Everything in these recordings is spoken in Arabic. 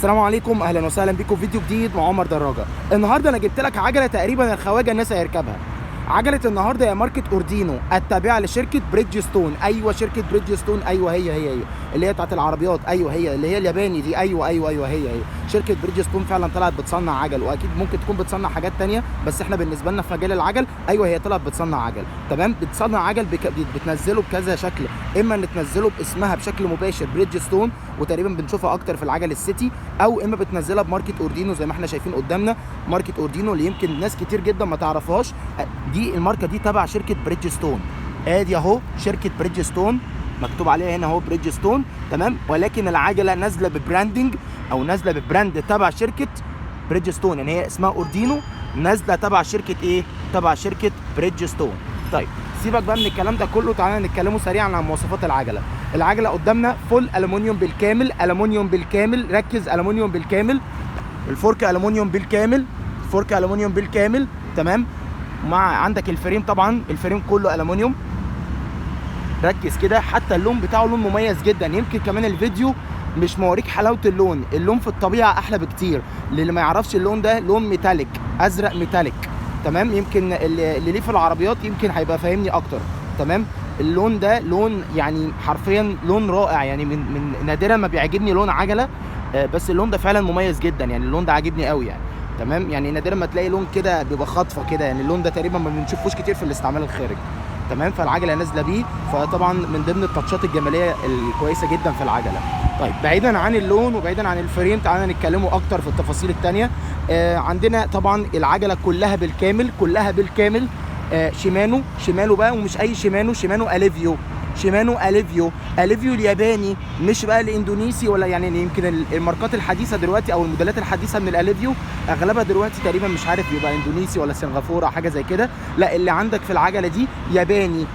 السلام عليكم، اهلا وسهلا بكم في فيديو جديد مع عمر دراجه. النهارده انا جبت لك عجله تقريبا الخواجه الناس هيركبها. عجله النهارده هي ماركه اوردينو التابعه لشركه بريدجستون. ايوه شركه بريدجستون، ايوه هي اللي هي بتاعت العربيات. ايوه هي اللي هي الياباني دي. ايوه هي شركه بريدجستون فعلا طلعت بتصنع عجل، واكيد ممكن تكون بتصنع حاجات تانية، بس احنا بالنسبه لنا في مجال العجل ايوه هي طلعت بتصنع عجل. تمام، بتصنع عجل بتنزله بكذا شكل، اما ان تنزله باسمها بشكل مباشر بريدجستون، وتقريبا بنشوفها اكتر في العجل السيتي، او اما بتنزلها بماركه اوردينو زي ما احنا شايفين قدامنا. ماركه اوردينو اللي يمكن ناس كتير جدا ما تعرفهاش، دي الماركه دي تبع شركه بريدجستون. ادي اهو شركه بريدجستون مكتوب عليها هنا اهو بريدجستون. تمام، ولكن العجله نازله ببراندنج او نازله ببراند تبع شركه بريدجستون، يعني هي اسمها اوردينو نازله تبع شركه ايه؟ تبع شركه بريدجستون. طيب سيبك بقى من الكلام ده كله، تعالى نتكلموا سريعا عن مواصفات العجله. العجله قدامنا فول الومنيوم بالكامل، الومنيوم بالكامل، ركز الومنيوم بالكامل. الفركه الومنيوم بالكامل، الفركه الومنيوم بالكامل. تمام، مع عندك الفريم، طبعا الفريم كله الومنيوم. ركز كده، حتى اللون بتاعه لون مميز جدا. يمكن كمان الفيديو مش موريك حلاوه اللون، اللون في الطبيعه احلى بكتير. اللي ما يعرفش اللون ده لون ميتاليك، ازرق ميتاليك. تمام، يمكن اللي ليه في العربيات يمكن هيبقى فاهمني اكتر. تمام، اللون ده لون يعني حرفيا لون رائع، يعني من نادرا ما بيعجبني لون عجله، بس اللون ده فعلا مميز جدا، يعني اللون ده عاجبني قوي يعني. تمام، يعني نادرا ما تلاقي لون كده بيبقى خاطفه كده، يعني اللون ده تقريبا ما بنشوفوش كتير في الاستعمال الخارجي. تمام، فالعجله نازله بيه، فطبعا من ضمن التاتشات الجماليه الكويسه جدا في العجله. طيب بعيدا عن اللون وبعيدا عن الفريم، تعالى نتكلموا اكتر في التفاصيل الثانيه. عندنا طبعا العجله كلها بالكامل، كلها بالكامل شيمانو بقى، ومش اي شيمانو، شيمانو اليفيو. شيمانو اليفيو الياباني، مش بقى الاندونيسي ولا يعني يمكن الماركات الحديثه دلوقتي او الموديلات الحديثه من الاليفيو اغلبها دلوقتي تقريبا مش عارف يبقى اندونيسي ولا سنغافوره او حاجه زي كده. لا، اللي عندك في العجله دي ياباني،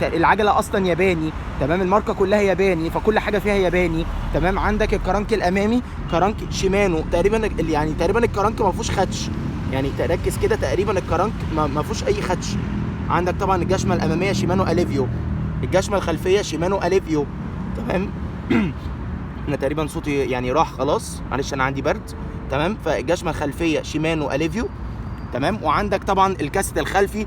العجله اصلا ياباني. تمام، الماركه كلها ياباني، فكل حاجه فيها ياباني. تمام، عندك الكرنك الامامي كرنك شيمانو تقريبا، يعني تقريبا الكرنك ما فيهوش خدش، يعني تركز كده، تقريبا الكرنك ما فيهوش اي خدش. عندك طبعا الجشمه الاماميه شيمانو اليفيو، الجشمه الخلفيه شيمانو اليفيو. تمام انا تقريبا صوتي يعني راح خلاص، معلش انا عندي برد. تمام، فالجشمه الخلفيه شيمانو اليفيو. تمام، وعندك طبعا الكاسيت الخلفي.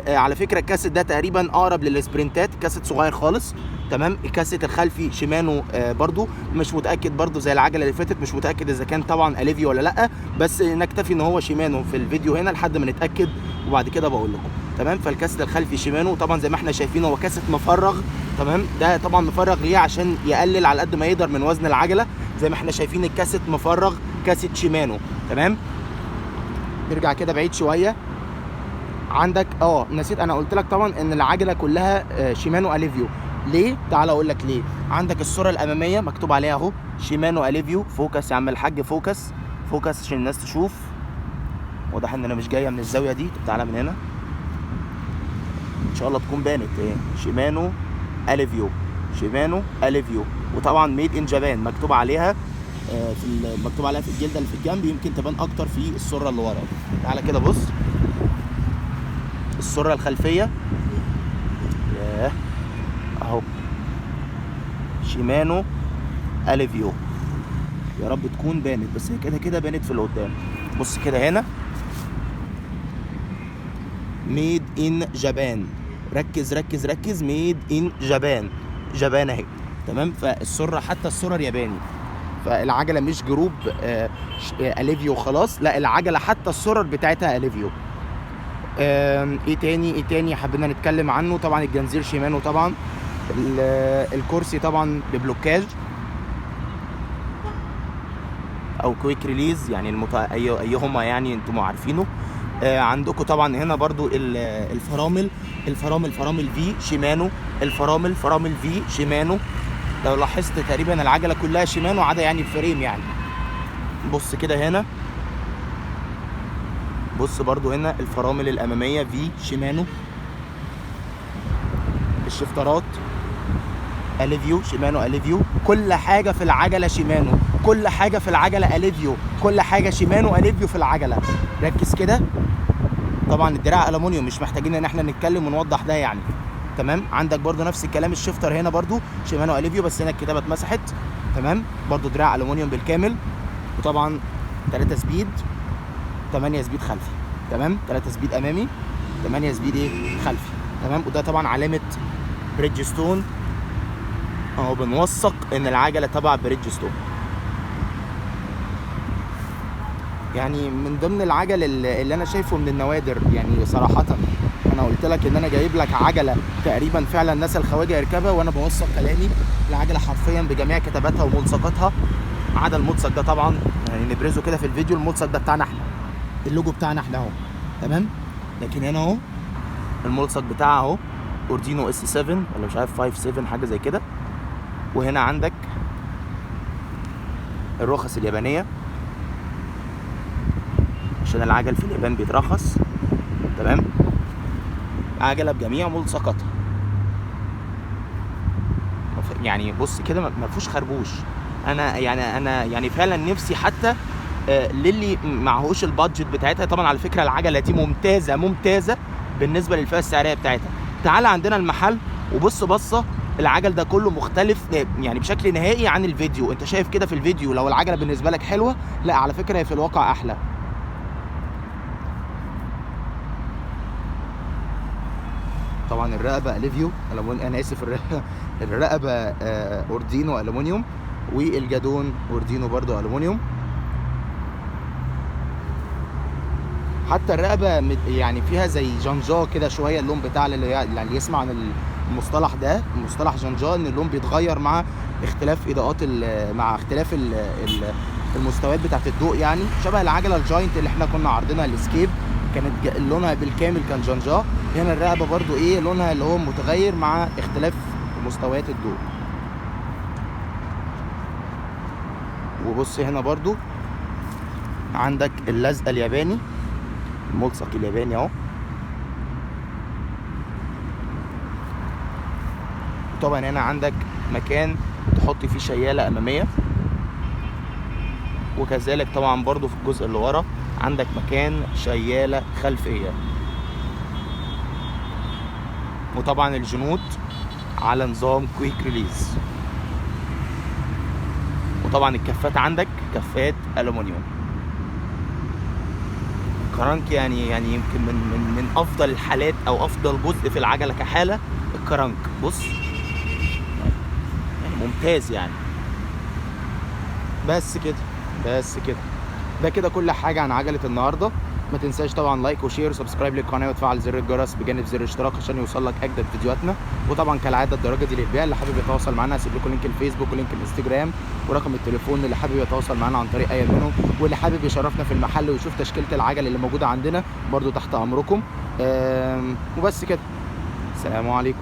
على فكره الكاسيت ده تقريبا اقرب للسبرنتات، كاسيت صغير خالص. تمام، الكاسيت الخلفي شيمانو برضو، مش متاكد برضو زي العجله اللي فاتت، مش متاكد اذا كان طبعا اليفيو ولا لا، بس نكتفي ان هو شيمانو في الفيديو هنا لحد ما نتاكد وبعد كده بقول لكم. تمام، فالكاسيت الخلفي شيمانو طبعا زي ما احنا شايفين هو كاسيت مفرغ. تمام، ده طبعا مفرغ ليه؟ عشان يقلل على قد ما يقدر من وزن العجله. زي ما احنا شايفين الكاسيت مفرغ، كاسيت شيمانو. تمام، نرجع كده بعيد شويه. عندك نسيت انا قلت لك طبعا ان العجله كلها شيمانو اليفيو. ليه؟ تعال اقول لك ليه. عندك الصوره الاماميه مكتوب عليها اهو شيمانو اليفيو. فوكس يا عم الحاج، فوكس عشان الناس تشوف. واضح ان انا مش جايه من الزاويه دي. طب تعالى من هنا ان شاء الله تكون بانت ايه. شيمانو اليفيو، شيمانو اليفيو. وطبعا ميد ان جابان مكتوب عليها مكتوب عليها في الجلده اللي في الجنب، يمكن تبان اكتر في الصوره اللي ورا. تعالى كده بص الصوره الخلفيه اهو شيمانو اليفيو. يا رب تكون بانت، بس هي كده كده بانت في اللي قدام. بص كده هنا ميد ان جابان، ركز ميد ان جابان اهي. تمام، فالسره حتى السره الياباني، فالعجله مش جروب اليفيو خلاص، لا العجله حتى السرر بتاعتها اليفيو. ايه تاني حبينا نتكلم عنه؟ طبعا الجنزير شيمانو، طبعا الكرسي طبعا ببلوكاج او كويك ريليز، يعني ايهما يعني انتم عارفينه. عندكم طبعا هنا برضو الفرامل في شيمانو، فرامل في شيمانو. لو لاحظت تقريبا العجله كلها شيمانو عدا يعني الفريم يعني. بص كده هنا، بص برضو هنا الفرامل الاماميه في شيمانو. الشفترات اليفيو، شيمانو اليفيو. كل حاجه في العجله شيمانو، كل حاجه في العجله اليفيو، كل حاجه شيمانو اليفيو في العجله. ركز كده. طبعا الدراع الومنيوم، مش محتاجين ان احنا نتكلم ونوضح ده يعني. تمام، عندك برضو نفس الكلام الشفتر هنا برضو شيمانو اليفيو، بس هنا الكتابه اتمسحت. تمام، برضو دراع الومنيوم بالكامل. وطبعا 3 سبيد 8 سبيد خلفي، تمام. 3 سبيد امامي 8 سبيد ايه خلفي، تمام. وده طبعا علامه بريدجستون اهو، بنوثق ان العجله تبع بريدجستون. يعني من ضمن العجل اللي انا شايفه من النوادر يعني صراحه. انا قلت لك ان انا جايب لك عجله تقريبا فعلا الناس الخواجه يركبها، وانا بوثق كلامي. العجله حرفيا بجميع كتاباتها وملصقاتها، عدا الملصق ده طبعا يعني نبرزه كده في الفيديو. الملصق ده بتاعنا احنا، اللوجو بتاعنا احنا اهو، تمام. لكن هنا اهو الملصق بتاعها اهو اوردينو اس 7 ولا مش عارف 5 7 حاجه زي كده. وهنا عندك الرخص اليابانيه عشان العجل في اليابان بيترخص، تمام. عجله بجميع ملصقاتها، يعني بص كده ما فيهوش خربوش. انا يعني فعلا نفسي حتى للي معهوش البادجت بتاعتها. طبعا على فكره العجله دي ممتازه بالنسبه للفئه السعريه بتاعتها. تعال عندنا المحل وبص بصه، العجل ده كله مختلف يعني بشكل نهائي عن الفيديو. انت شايف كده في الفيديو لو العجله بالنسبه لك حلوه، لا على فكره هي في الواقع احلى. طبعا الرقبه اليفيو انا اسف، الرقبه اوردينو الومنيوم، والجادون اوردينو برضو الومنيوم. حتى الرقبه يعني فيها زي جنجاه كده شويه، اللون بتاع اللي يسمع عن المصطلح ده، مصطلح جنجاه، ان اللون بيتغير مع اختلاف اضاءات مع اختلاف المستويات بتاعت الضوء. يعني شبه العجله الجاينت اللي احنا كنا عارضينها الاسكيب، كانت لونها بالكامل كان جنجاه. هنا الرقبه برضو ايه لونها اللي هو متغير مع اختلاف مستويات الضوء. وبص هنا برضو عندك اللزقه الياباني، الملصق الياباني اهو. طبعا هنا عندك مكان تحط فيه شياله اماميه، وكذلك طبعا برضو في الجزء اللي ورا عندك مكان شياله خلفيه. وطبعا الجنود على نظام كويك ريليز. وطبعا الكفات عندك كفات الومنيوم. كرانك يعني يمكن من افضل الحالات او افضل جزء في العجله كحاله الكرانك. بص يعني ممتاز يعني. بس كده ده كده كل حاجه عن عجله النهارده. ما تنساش طبعا لايك وشير وسبسكرايب للقناه وتفعل زر الجرس بجانب زر الاشتراك عشان يوصلك اجدد فيديوهاتنا. وطبعا كالعاده الدراجه دي للبيع، اللي حابب يتواصل معانا هسيب لكم لينك الفيسبوك ولينك الانستجرام ورقم التليفون اللي حابب يتواصل معانا عن طريق اي منهم. واللي حابب يشرفنا في المحل ويشوف تشكيله العجل اللي موجوده عندنا برده تحت امركم. وبس كده، السلام عليكم.